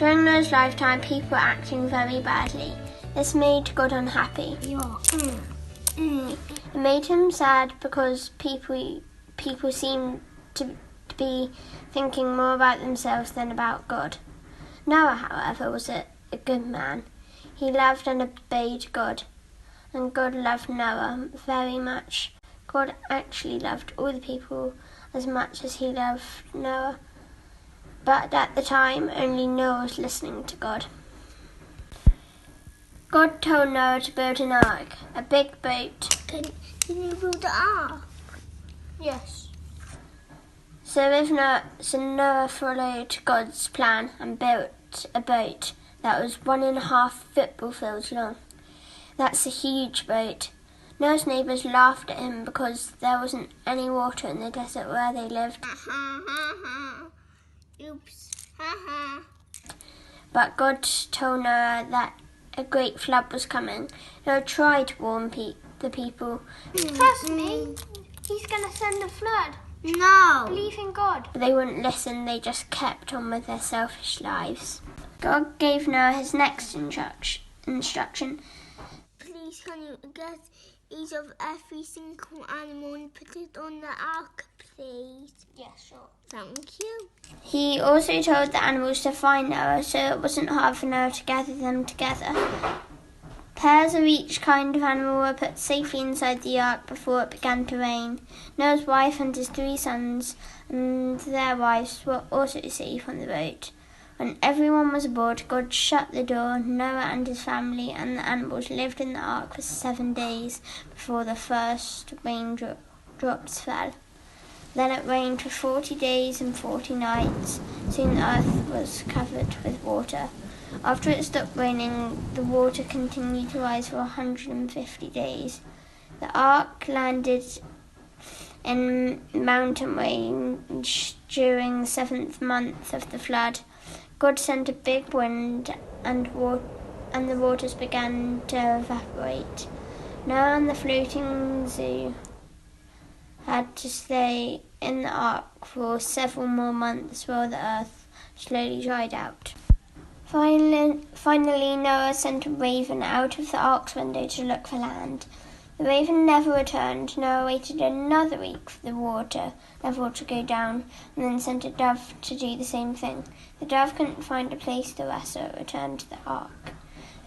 During Noah's lifetime, people were acting very badly. This made God unhappy. It made him sad because people seemed to be thinking more about themselves than about God. Noah, however, was a good man. He loved and obeyed God, and God loved Noah very much. God actually loved all the people as much as he loved Noah, but at the time only Noah was listening to God. God told Noah to build an ark, a big boat. Can you build an ark? Yes. So Noah followed God's plan and built a boat that was 1.5 football fields long. That's a huge boat. Noah's neighbours laughed at him because there wasn't any water in the desert where they lived. Oops. But God told Noah that a great flood was coming. Noah tried to warn the people. Trust me, he's going to send a flood. No. Believe in God. But they wouldn't listen, they just kept on with their selfish lives. God gave Noah his next instruction. Please can you get each of every single animal and put it on the ark, please? Yes, sure. Thank you. He also told the animals to find Noah, so it wasn't hard for Noah to gather them together. Pairs of each kind of animal were put safely inside the ark before it began to rain. Noah's wife and his 3 sons and their wives were also safe on the boat. When everyone was aboard, God shut the door. Noah and his family and the animals lived in the ark for 7 days before the first raindrops fell. Then it rained for 40 days and 40 nights. Soon the earth was covered with water. After it stopped raining, the water continued to rise for 150 days. The ark landed in mountain range during the 7th month of the flood. God sent a big wind and the waters began to evaporate. Noah and the floating zoo had to stay in the ark for several more months while the earth slowly dried out. Finally, Noah sent a raven out of the ark's window to look for land. The raven never returned. Noah waited another week for the water level to go down and then sent a dove to do the same thing. The dove couldn't find a place to rest, so it returned to the ark.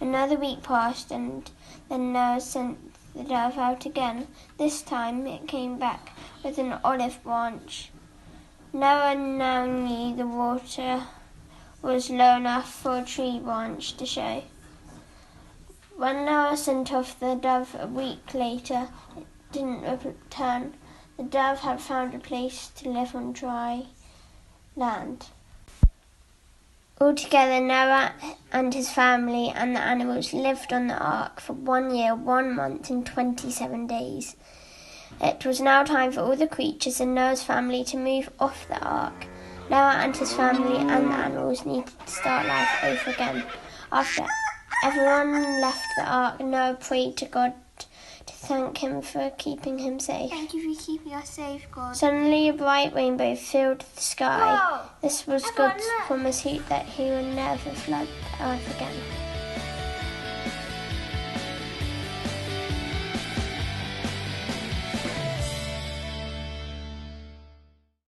Another week passed and then Noah sent the dove out again. This time it came back with an olive branch. Noah now knew the water was low enough for a tree branch to show. When Noah sent off the dove a week later, it didn't return. The dove had found a place to live on dry land. Altogether, Noah and his family and the animals lived on the ark for 1 year, 1 month and 27 days. It was now time for all the creatures in Noah's family to move off the ark. Noah and his family and the animals needed to start life over again. After everyone left the ark, Noah prayed to God to thank him for keeping him safe. Thank you for keeping us safe, God. Suddenly a bright rainbow filled the sky. Whoa. This was God's promise that he would never flood the earth again.